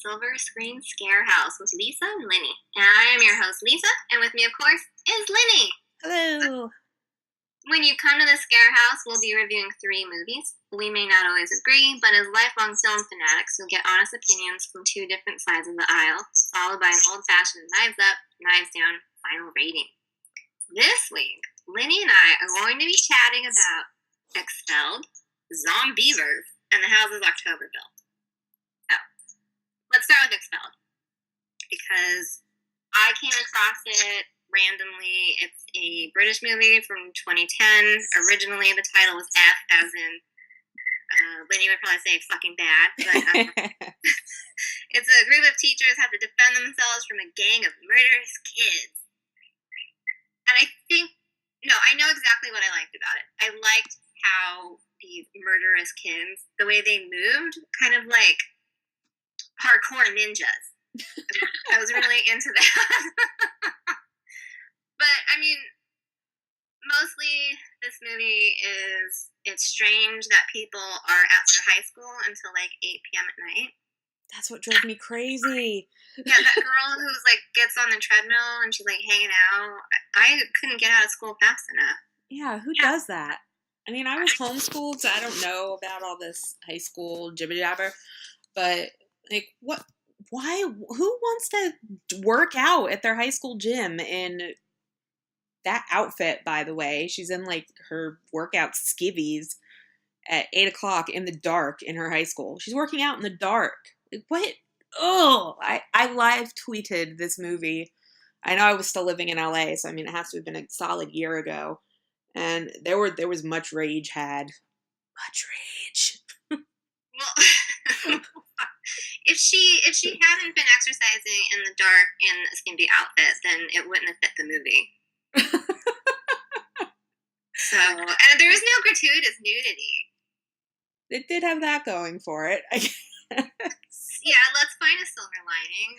Silver Screen Scarehouse with Lisa and Linnie. And I am your host, Lisa, and with me, of course, is Linnie. Hello. When you come to the Scarehouse, we'll be reviewing 3 movies. We may not always agree, but as lifelong film fanatics, you'll get honest opinions from 2 different sides of the aisle, followed by an old-fashioned knives up, knives down final rating. This week, Linnie and I are going to be chatting about Expelled, Zombeavers, and The Houses October Built. So, let's start with Expelled, because I came across it randomly. It's a British movie from 2010. Originally, the title was F, as in, Linnie would probably say fucking bad, but it's a group of teachers have to defend themselves from a gang of murderous kids. And I know exactly what I liked about it. I liked how these murderous kids, the way they moved, kind of like parkour ninjas. I was really into that. But, I mean, mostly this movie it's strange that people are at their high school until, 8 p.m. at night. That's what drove me crazy. Yeah, that girl who's, gets on the treadmill and she's, hanging out. I couldn't get out of school fast enough. Yeah, who does that? I mean, I was homeschooled, so I don't know about all this high school jibber-jabber. But, what? Why? Who wants to work out at their high school gym in that outfit, by the way? She's in, her workout skivvies at 8 o'clock in the dark in her high school. She's working out in the dark. What? Oh, I live tweeted this movie. I know I was still living in LA, so, it has to have been a solid year ago. And there was much rage had. Much rage. Well, if she hadn't been exercising in the dark in a skimpy outfit, then it wouldn't have fit the movie. So, and there is no gratuitous nudity. It did have that going for it, I guess. Yeah, let's find a silver lining.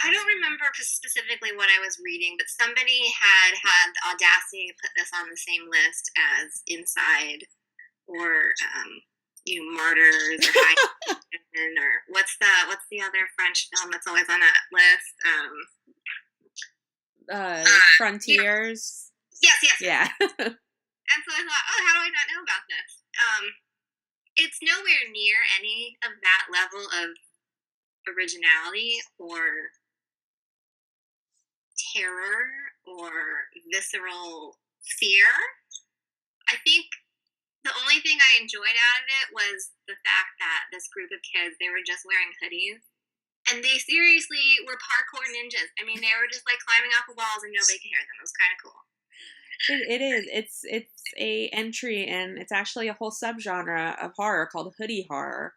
I don't remember specifically what I was reading, but somebody had the audacity to put this on the same list as Inside or Martyrs or High or what's the other French film that's always on that list? Frontiers. Yes. Yeah. And so I thought, how do I not know about this? It's nowhere near any of that level of originality or terror or visceral fear. I think the only thing I enjoyed out of it was the fact that this group of kids, they were just wearing hoodies. And they seriously were parkour ninjas. I mean, they were just climbing off the walls and nobody could hear them. It was kind of cool. It is. It's a entry, and it's actually a whole subgenre of horror called hoodie horror.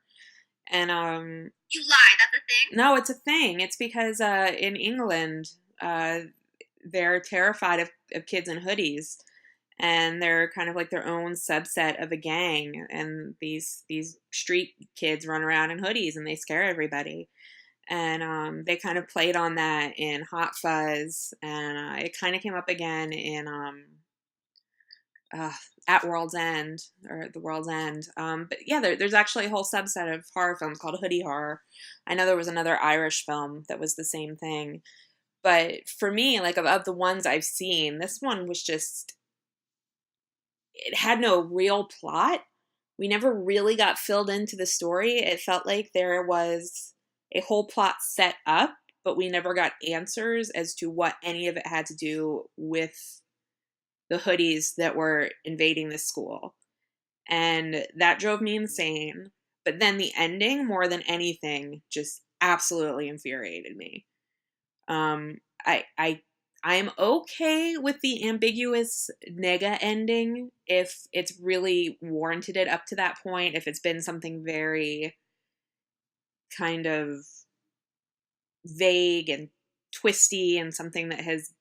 And you lie. That's a thing? No, it's a thing. It's because in England, they're terrified of kids in hoodies, and they're kind of like their own subset of a gang. And these street kids run around in hoodies, and they scare everybody. And they kind of played on that in Hot Fuzz, and it kind of came up again in At World's End, or The World's End. But yeah, there's actually a whole subset of horror films called hoodie horror. I know there was another Irish film that was the same thing. But for me, of the ones I've seen, this one was just, it had no real plot. We never really got filled into the story. It felt like there was a whole plot set up, but we never got answers as to what any of it had to do with the hoodies that were invading the school. And that drove me insane. But then the ending, more than anything, just absolutely infuriated me. I'm okay with the ambiguous nega ending if it's really warranted it up to that point, if it's been something very kind of vague and twisty and something that has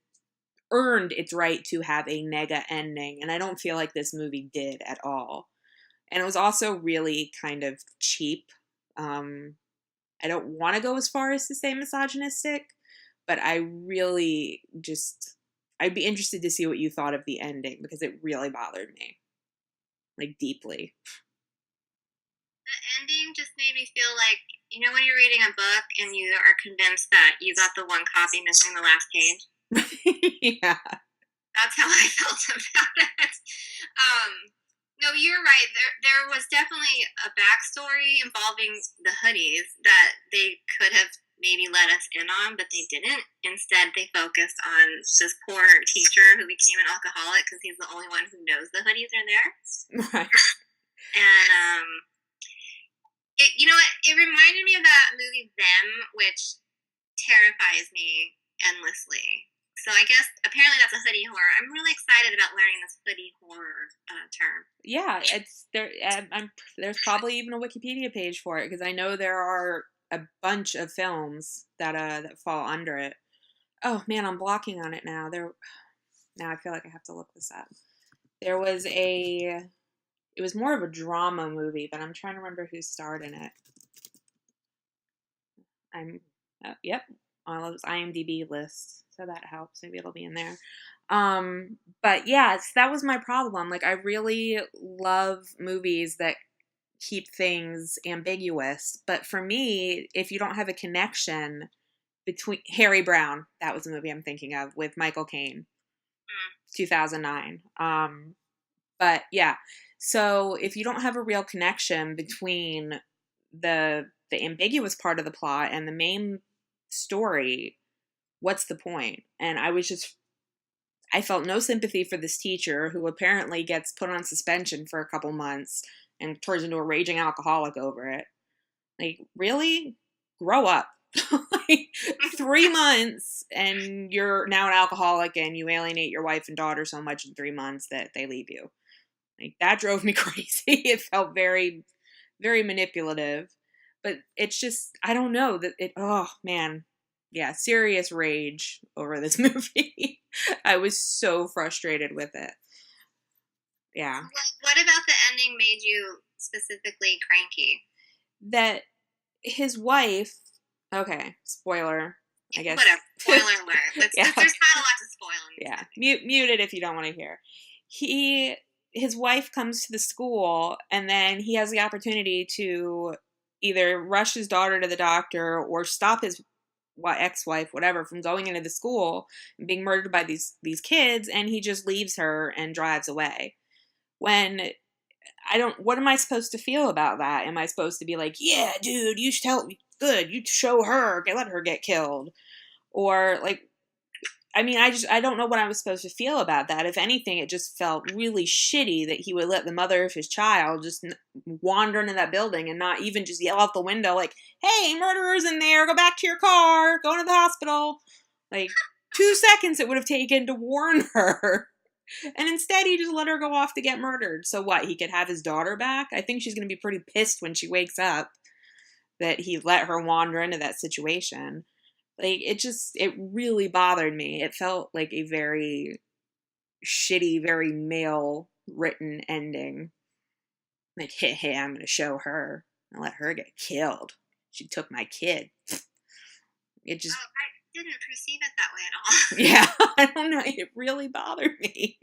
earned its right to have a nega ending. And I don't feel like this movie did at all. And it was also really kind of cheap. I don't want to go as far as to say misogynistic, but I really I'd be interested to see what you thought of the ending, because it really bothered me. Deeply. The ending just made me feel like, you know, when you're reading a book and you are convinced that you got the one copy missing the last page? Yeah. That's how I felt about it. No, you're right. There was definitely a backstory involving the hoodies that they could have maybe let us in on, but they didn't. Instead, they focused on this poor teacher who became an alcoholic because he's the only one who knows the hoodies are there. Right. And you know what? It reminded me of that movie Them, which terrifies me endlessly. So I guess apparently that's a hoodie horror. I'm really excited about learning this hoodie horror term. Yeah, it's there. There's probably even a Wikipedia page for it because I know there are a bunch of films that fall under it. Oh man, I'm blocking on it now. Now I feel like I have to look this up. There was it was more of a drama movie, but I'm trying to remember who starred in it. Yep, on those IMDb lists, so that helps. Maybe it'll be in there. But yeah, that was my problem. Like, I really love movies that keep things ambiguous, but for me, if you don't have a connection between Harry Brown, that was the movie I'm thinking of with Michael Caine, 2009. But yeah, so if you don't have a real connection between the ambiguous part of the plot and the main story, what's the point? And I felt no sympathy for this teacher who apparently gets put on suspension for a couple months and turns into a raging alcoholic over it. Like, really? Grow up. Like, 3 months and you're now an alcoholic and you alienate your wife and daughter so much in 3 months that they leave you. Like, that drove me crazy. It felt very, very manipulative. But it's just, I don't know, oh man. Yeah, serious rage over this movie. I was so frustrated with it. Yeah. What about the ending made you specifically cranky? That his wife, okay, spoiler, I guess. Whatever, spoiler alert. Yeah. There's not a lot to spoil. Yeah, mute it if you don't want to hear. His wife comes to the school, and then he has the opportunity to either rush his daughter to the doctor or stop his ex-wife, whatever, from going into the school and being murdered by these kids, and he just leaves her and drives away. When what am I supposed to feel about that? Am I supposed to be like, yeah, dude, you should tell me, good, you show her, let her get killed? Or like, I mean, I don't know what I was supposed to feel about that. If anything, it just felt really shitty that he would let the mother of his child just wander into that building and not even just yell out the window like, hey, murderer's in there, go back to your car, go to the hospital. Like, 2 seconds it would have taken to warn her. And instead, he just let her go off to get murdered. So what, he could have his daughter back? I think she's going to be pretty pissed when she wakes up that he let her wander into that situation. Like, it really bothered me. It felt like a very shitty, very male-written ending. Like, hey, I'm going to show her and let her get killed. She took my kid. It just... Oh, I didn't perceive it that way at all. Yeah, I don't know. It really bothered me.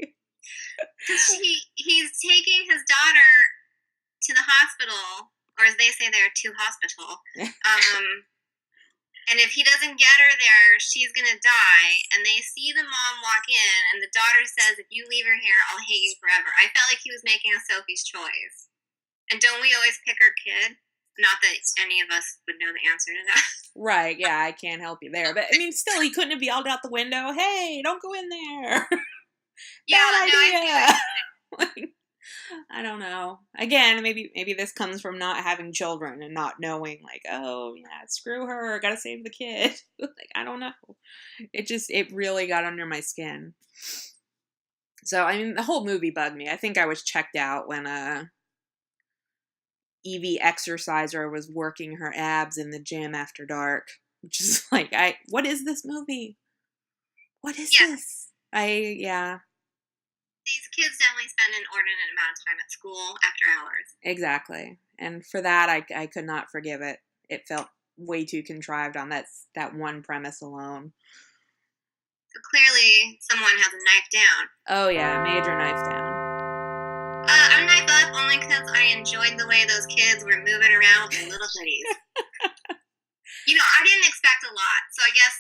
He's taking his daughter to the hospital, or as they say there, to hospital. And if he doesn't get her there, she's going to die. And they see the mom walk in, and the daughter says, if you leave her here, I'll hate you forever. I felt like he was making a Sophie's Choice. And don't we always pick our kid? Not that any of us would know the answer to that. Right, yeah, I can't help you there. But, I mean, still, he couldn't have yelled out the window, hey, don't go in there. Yeah, bad idea. Like, I don't know. Again, maybe this comes from not having children and not knowing, like, oh, yeah, screw her, gotta save the kid. Like, I don't know. It really got under my skin. So, I mean, the whole movie bugged me. I think I was checked out when Evie Exerciser was working her abs in the gym after dark. Which is like, what is this movie? What is this? Yeah. These kids definitely spend an inordinate amount of time at school after hours. Exactly. And for that, I could not forgive it. It felt way too contrived on that one premise alone. So clearly, someone has a knife down. Oh, yeah, major knife down. I'm knife skip up only because I enjoyed the way those kids were moving around with their little hoodies. I didn't expect a lot, so I guess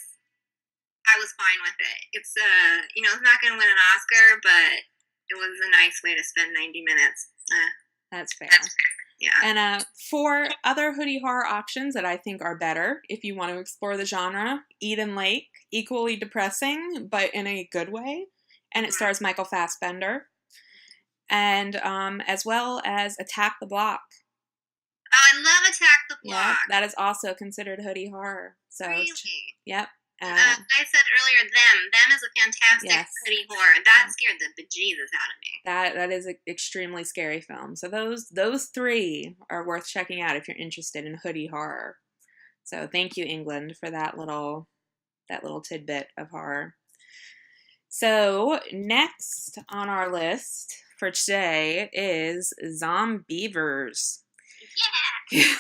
I was fine with it. It's it's not going to win an Oscar, but it was a nice way to spend 90 minutes. That's fair. Yeah. And for other hoodie horror options that I think are better, if you want to explore the genre, Eden Lake, equally depressing, but in a good way. And it stars Michael Fassbender. And as well as Attack the Block. Oh, I love Attack the Block. Yeah, that is also considered hoodie horror. So, really? Yep. I said earlier, Them is a fantastic hoodie horror. That scared the bejesus out of me. That is an extremely scary film. So those three are worth checking out if you're interested in hoodie horror. So thank you, England, for that little tidbit of horror. So next on our list for today is Zombeavers. Yeah.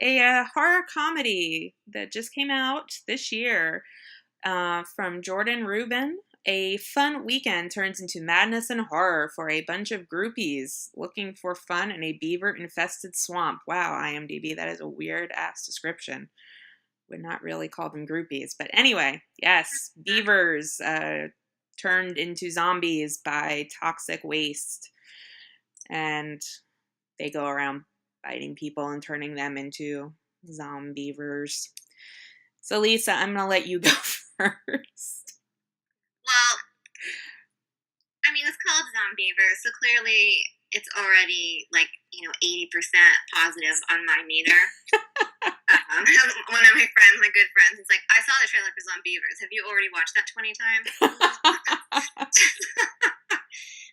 A horror comedy that just came out this year from Jordan Rubin. A fun weekend turns into madness and horror for a bunch of groupies looking for fun in a beaver-infested swamp. Wow, IMDb, that is a weird-ass description. Would not really call them groupies. But anyway, yes, beavers turned into zombies by toxic waste. And they go around biting people and turning them into zombeavers. So, Lisa, I'm going to let you go first. Well, I mean, it's called Zombeavers, so clearly it's already 80% positive on my meter. One of my good friends, is like, I saw the trailer for Zombeavers. Have you already watched that 20 times?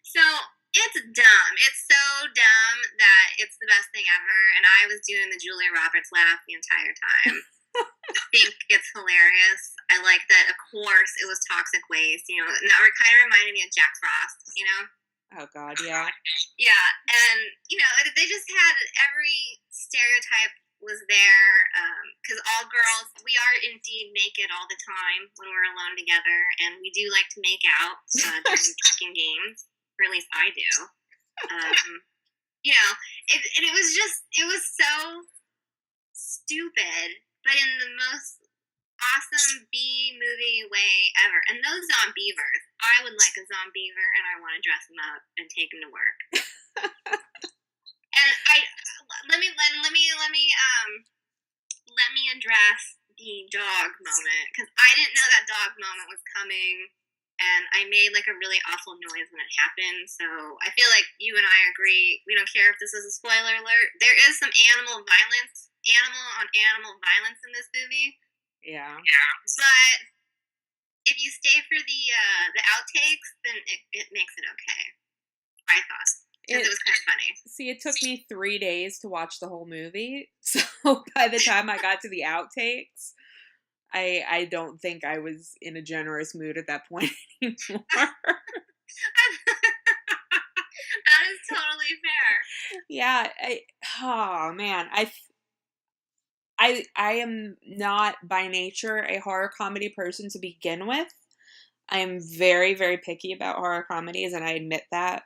So, it's dumb. It's so dumb that it's the best thing ever, and I was doing the Julia Roberts laugh the entire time. I think it's hilarious. I like that, of course, it was toxic waste, and that kind of reminded me of Jack Frost, Oh, God, yeah. Yeah, and, they just had every stereotype was there, because all girls, we are indeed naked all the time when we're alone together, and we do like to make out during drinking games. Or at least I do. It was so stupid, but in the most awesome B-movie way ever. And those Zombeavers, I would like a Zombeaver, and I want to dress him up and take him to work. And let me address the dog moment, because I didn't know that dog moment was coming. And I made a really awful noise when it happened. So I feel like you and I agree. We don't care if this is a spoiler alert. There is some animal on animal violence in this movie. Yeah. But if you stay for the outtakes, then it makes it okay. I thought. Because it was kind of funny. See, it took me 3 days to watch the whole movie. So by the time I got to the outtakes, I don't think I was in a generous mood at that point anymore. That is totally fair. Yeah. Oh, man. I am not by nature a horror comedy person to begin with. I am very, very picky about horror comedies, and I admit that.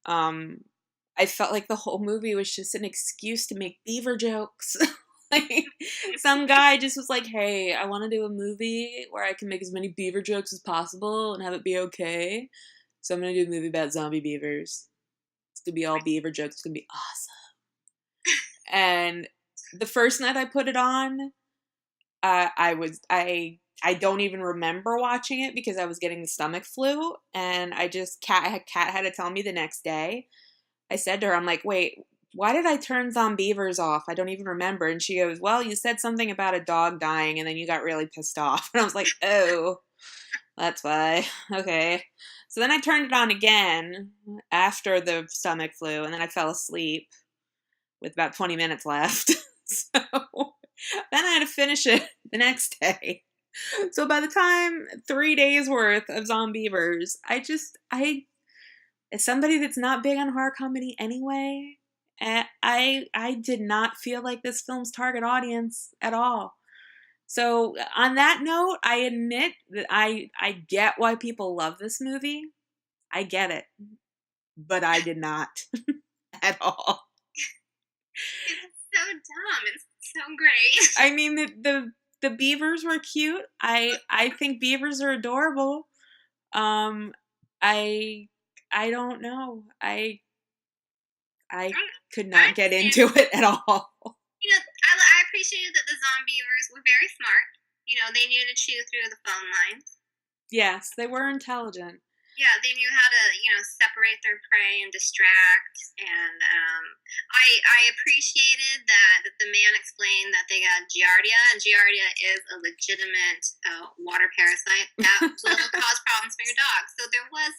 I felt like the whole movie was just an excuse to make beaver jokes. Some guy just was like, hey, I want to do a movie where I can make as many beaver jokes as possible and have it be okay. So I'm going to do a movie about zombie beavers. It's going to be all beaver jokes. It's going to be awesome. And the first night I put it on, I don't even remember watching it because I was getting the stomach flu. And Kat had to tell me the next day. I said to her, I'm like, wait, why did I turn Zombeavers off? I don't even remember. And she goes, well, you said something about a dog dying and then you got really pissed off. And I was like, oh, that's why. Okay. So then I turned it on again after the stomach flu, and then I fell asleep with about 20 minutes left. So then I had to finish it the next day. So by the time 3 days worth of Zombeavers, as somebody that's not big on horror comedy anyway, I did not feel like this film's target audience at all. So on that note, I admit that I get why people love this movie. I get it. But I did not at all. It's so dumb. It's so great. I mean, the beavers were cute. I think beavers are adorable. I don't know. I could not get into it at all. You know, I appreciated that the Zombeavers were very smart. You know, they knew to chew through the phone lines. Yes, they were intelligent. Yeah, they knew how to, you know, separate their prey and distract. And I appreciated that the man explained that they got Giardia, and Giardia is a legitimate water parasite that will cause problems for your dog. So there was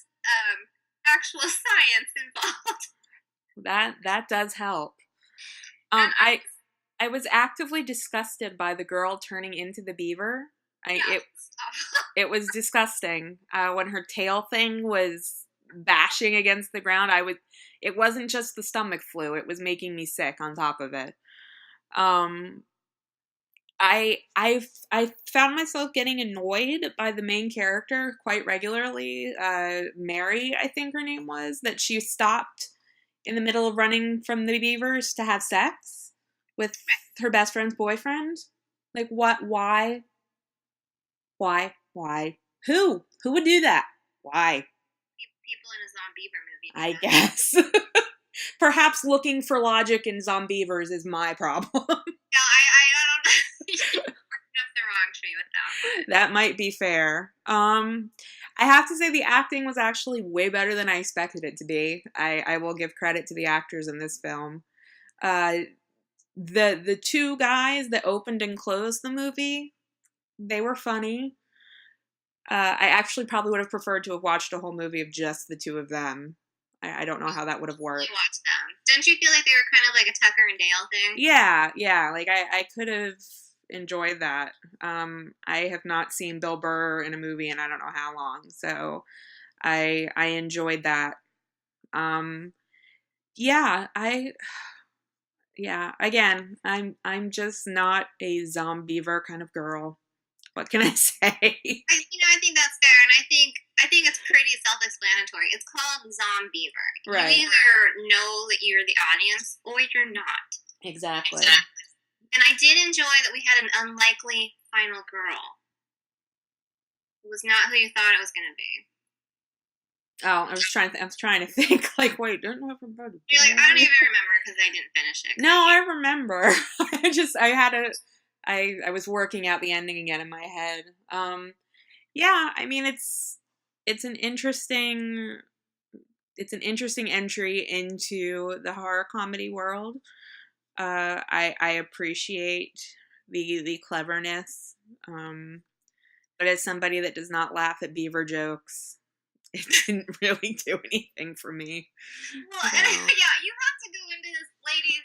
actual science involved. That does help. I was actively disgusted by the girl turning into the beaver. It was disgusting. When her tail thing was bashing against the ground, it wasn't just the stomach flu, it was making me sick on top of it. I found myself getting annoyed by the main character quite regularly. Mary, I think her name was, that she stopped in the middle of running from the beavers to have sex with her best friend's boyfriend. Like, what? Why? Who would do that? Why? People in a Zombeaver movie. I guess. Perhaps looking for logic in Zombeavers is my problem. Yeah, I don't know. You're working up the wrong tree with that. That might be fair. I have to say the acting was actually way better than I expected it to be. I will give credit to the actors in this film. The two guys that opened and closed the movie, they were funny. I actually probably would have preferred to have watched a whole movie of just the two of them. I don't know how that would have worked. You watched them. Didn't you feel like they were kind of like a Tucker and Dale thing? Yeah. Like, I could have enjoyed that. I have not seen Bill Burr in a movie in I don't know how long, so I enjoyed that. Again, I'm just not a Zombeaver kind of girl. What can I say? I think that's fair, and I think it's pretty self-explanatory. It's called Zombeaver. Right. You either know that you're the audience or you're not. Exactly. And I did enjoy that we had an unlikely final girl. It was not who you thought it was going to be. Oh, I was trying to think. Like, wait, don't know everybody. You're like, I don't even remember because I didn't finish it. No, I remember. I was working out the ending again in my head. Yeah, I mean, it's an interesting entry into the horror comedy world. I appreciate the cleverness. But as somebody that does not laugh at beaver jokes, it didn't really do anything for me. Well, so. Yeah, you have to go into this, ladies.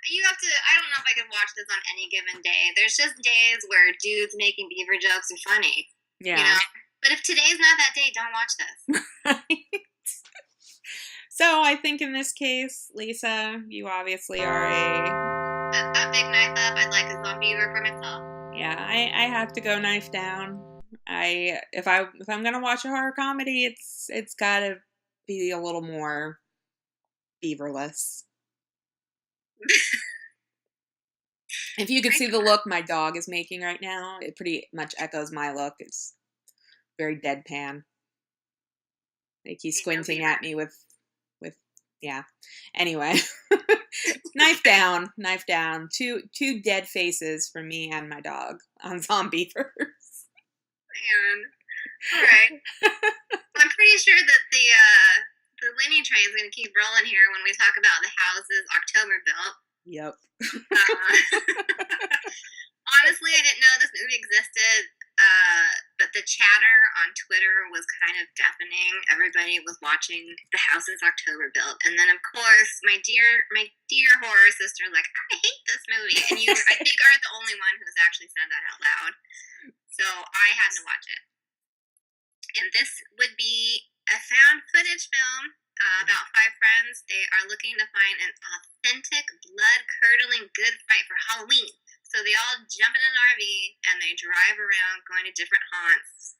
You have to, I don't know if I could watch this on any given day. There's just days where dudes making beaver jokes are funny. Yeah. You know? But if today's not that day, don't watch this. Right. So I think in this case, Lisa, you obviously are a big knife up. I'd like a Zombeaver for myself. Yeah, I have to go knife down. If I'm gonna watch a horror comedy, it's gotta be a little more beaverless. If you could see the look my dog is making right now, it pretty much echoes my look. It's very deadpan. Like he's squinting at me with yeah. Anyway. Knife down. Two dead faces for me and my dog on Zombeavers. Man. Alright. I'm pretty sure that the Linnie train is going to keep rolling here when we talk about the houses October built. Yep. Honestly, I didn't know this movie existed, but the chatter on Twitter was kind of deafening. Everybody was watching the houses October built, and then of course my dear horror sister was like, I hate this movie, and you I think are the only one who's actually said that out loud. So I had to watch it, and this would be a found footage film about 5 friends. They are looking to find an authentic, blood-curdling good fight for Halloween. So they all jump in an RV and they drive around going to different haunts.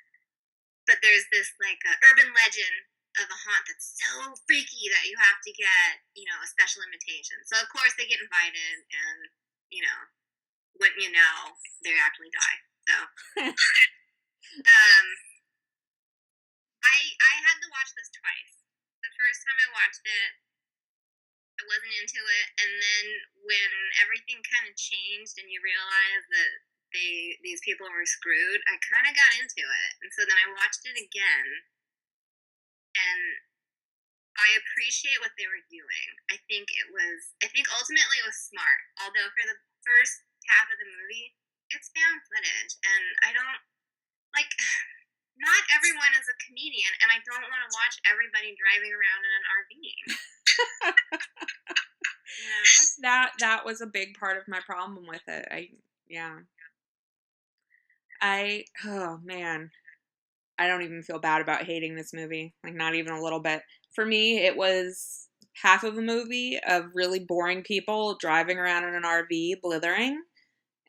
But there's this like urban legend of a haunt that's so freaky that you have to get, a special invitation. So of course they get invited, and wouldn't you know, they actually die. So, I had to watch this twice. The first time I watched it, I wasn't into it, and then when everything kind of changed and you realize that these people were screwed, I kind of got into it, and so then I watched it again, and I appreciate what they were doing. I think ultimately it was smart, although for the first half of the movie, it's found footage, and I don't, not everyone is a comedian, and I don't want to watch everybody driving around in an RV. That was a big part of my problem with it. Oh man, I don't even feel bad about hating this movie. Not even a little bit. For me, it was half of a movie of really boring people driving around in an RV blithering,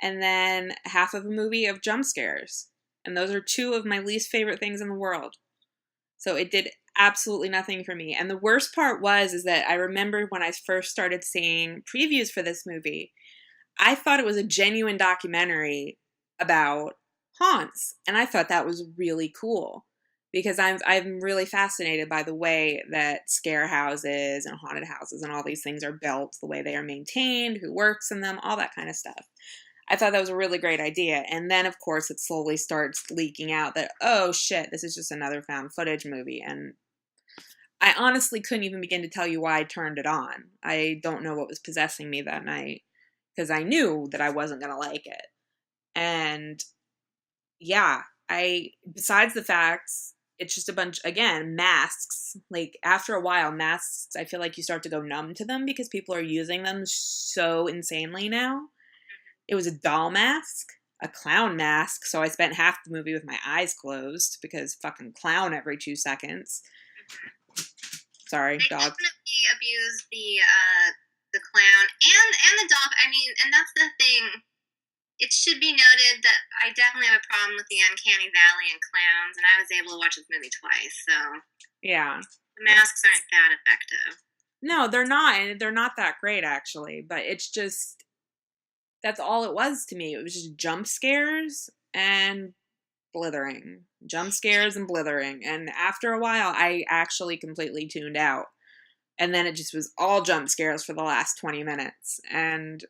and then half of a movie of jump scares. And those are two of my least favorite things in the world. So it did absolutely nothing for me. And the worst part is that I remember when I first started seeing previews for this movie, I thought it was a genuine documentary about haunts. And I thought that was really cool because I'm really fascinated by the way that scare houses and haunted houses and all these things are built, the way they are maintained, who works in them, all that kind of stuff. I thought that was a really great idea. And then, of course, it slowly starts leaking out that, oh shit, this is just another found footage movie. And I honestly couldn't even begin to tell you why I turned it on. I don't know what was possessing me that night because I knew that I wasn't going to like it. And yeah, besides the facts, it's just a bunch, again, masks. After a while, masks, I feel like you start to go numb to them because people are using them so insanely now. It was a doll mask, a clown mask, so I spent half the movie with my eyes closed because fucking clown every 2 seconds. Sorry, they dog. Definitely abused the clown and the doll. I mean, and that's the thing. It should be noted that I definitely have a problem with the uncanny valley and clowns, and I was able to watch this movie twice. So yeah, the masks aren't that effective. No, they're not, and they're not that great actually. But it's just. That's all it was to me. It was just jump scares and blithering. Jump scares and blithering. And after a while, I actually completely tuned out. And then it just was all jump scares for the last 20 minutes. And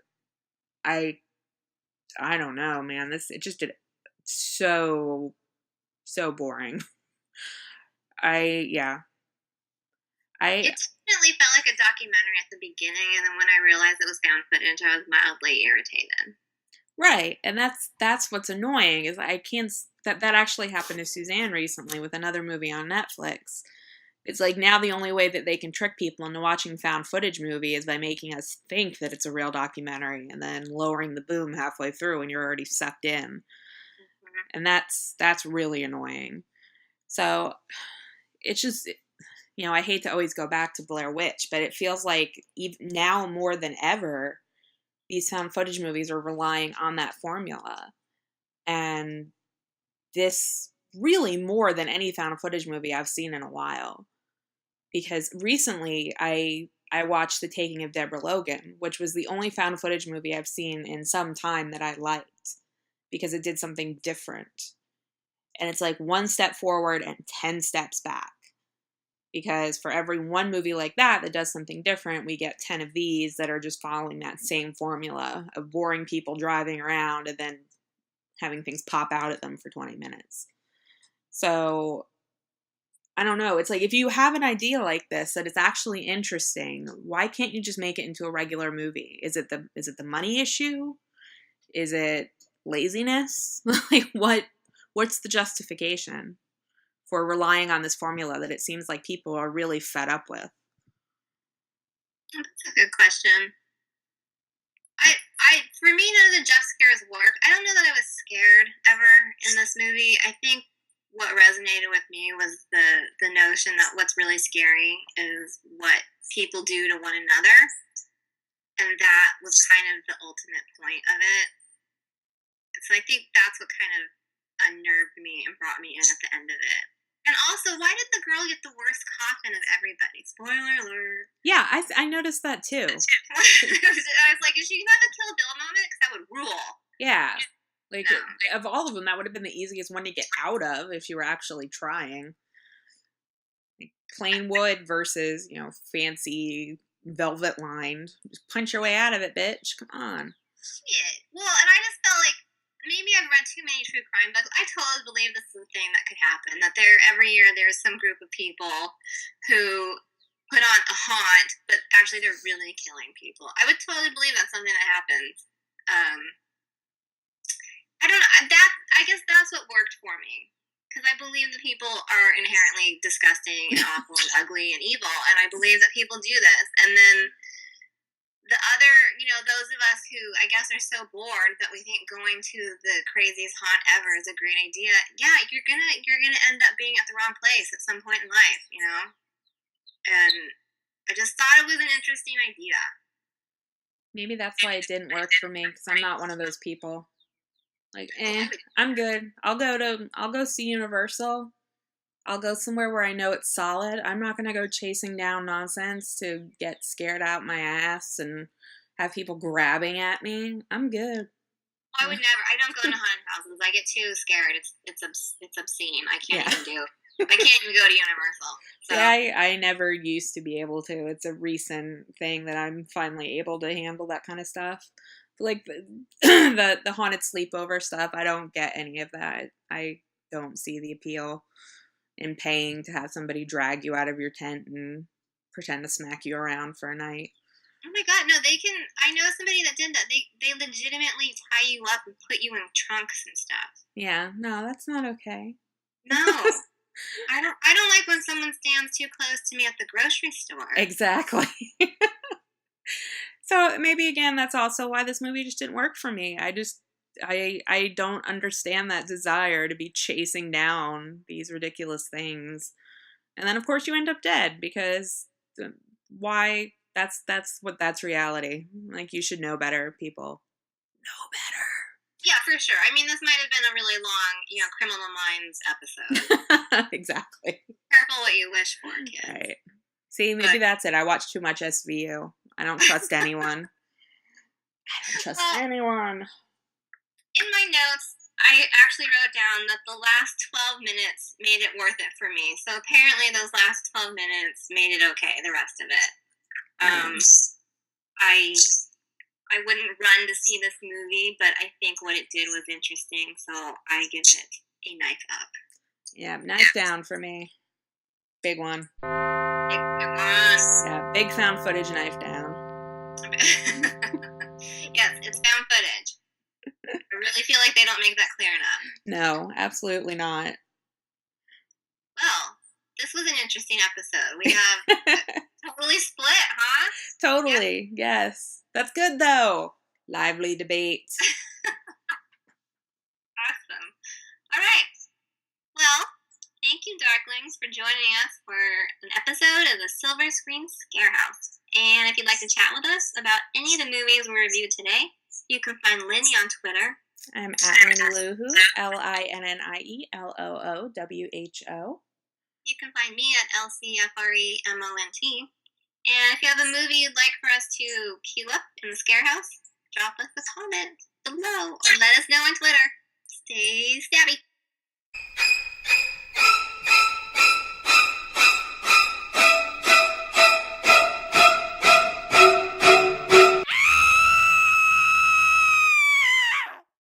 I don't know, man. It just did so boring. It definitely felt like a documentary at the beginning, and then when I realized it was found footage, I was mildly irritated. Right, and that's what's annoying is I can't. That actually happened to Suzanne recently with another movie on Netflix. It's now the only way that they can trick people into watching found footage movie is by making us think that it's a real documentary and then lowering the boom halfway through and you're already sucked in. Mm-hmm. And that's really annoying. So it's just, I hate to always go back to Blair Witch, but it feels like even now more than ever, these found footage movies are relying on that formula. And this really more than any found footage movie I've seen in a while. Because recently I watched The Taking of Deborah Logan, which was the only found footage movie I've seen in some time that I liked because it did something different. And it's 1 step forward and 10 steps back. Because for every one movie like that does something different, we get 10 of these that are just following that same formula of boring people driving around and then having things pop out at them for 20 minutes. So I don't know. It's if you have an idea like this that it's actually interesting, why can't you just make it into a regular movie? Is it the money issue? Is it laziness? What's the justification for relying on this formula that it seems like people are really fed up with? That's a good question. For me, none of the jump scares work. I don't know that I was scared ever in this movie. I think what resonated with me was the notion that what's really scary is what people do to one another. And that was kind of the ultimate point of it. So I think that's what kind of unnerved me and brought me in at the end of it. And also, why did the girl get the worst coffin of everybody? Spoiler alert. Yeah, I noticed that too. I was like, is she going to have a Kill Bill moment? Because that would rule. Yeah. Like, No. of all of them, that would have been the easiest one to get out of if you were actually trying. Like, plain wood versus, fancy velvet lined. Just punch your way out of it, bitch. Come on. Shit. Well, and I just felt like maybe I've read too many true crime books. I totally believe this is a thing that could happen. That every year there's some group of people who put on a haunt, but actually they're really killing people. I would totally believe that's something that happens. I don't know. I guess that's what worked for me. Because I believe that people are inherently disgusting and awful and ugly and evil, and I believe that people do this. And then the other, those of us who I guess are so bored that we think going to the craziest haunt ever is a great idea. Yeah, you're gonna end up being at the wrong place at some point in life, And I just thought it was an interesting idea. Maybe that's why it didn't work for me, because I'm not one of those people. Like, I'm good. I'll go see Universal. I'll go somewhere where I know it's solid. I'm not going to go chasing down nonsense to get scared out my ass and have people grabbing at me. I'm good. I would never. I don't go into haunted houses. I get too scared. It's obscene. I can't even do. I can't even go to Universal. So. Yeah, I never used to be able to. It's a recent thing that I'm finally able to handle that kind of stuff. Like the haunted sleepover stuff, I don't get any of that. I don't see the appeal in paying to have somebody drag you out of your tent and pretend to smack you around for a night. Oh my god, no, they can. I know somebody that did that. They legitimately tie you up and put you in trunks and stuff. Yeah, no, that's not okay. No. I don't like when someone stands too close to me at the grocery store. Exactly. So maybe again, that's also why this movie just didn't work for me. I don't understand that desire to be chasing down these ridiculous things. And then of course you end up dead because why? That's reality. Like, you should know better, people. Know better. Yeah, for sure. I mean, this might have been a really long, Criminal Minds episode. Exactly. Careful what you wish for, kids. Right. See, maybe that's it. I watch too much SVU. I don't trust anyone. I don't trust anyone. In my notes, I actually wrote down that the last 12 minutes made it worth it for me. So apparently those last 12 minutes made it okay, the rest of it. I wouldn't run to see this movie, but I think what it did was interesting, so I give it a knife up. Yeah, knife down for me. Big one. Big one. Yeah, big found footage knife down. Yes, it's found footage. I really feel like they don't make that clear enough. No, absolutely not. Well, this was an interesting episode. We have totally split, huh? Totally, yeah. Yes. That's good, though. Lively debate. Awesome. All right. Well, thank you, Darklings, for joining us for an episode of the Silver Screen Scarehouse. And if you'd like to chat with us about any of the movies we reviewed today, you can find Linnie on Twitter. I'm at Linnie Loowho, LINNIELOOWHO. You can find me at LCFREMONT. And if you have a movie you'd like for us to queue up in the Scarehouse, drop us a comment below or let us know on Twitter. Stay stabby.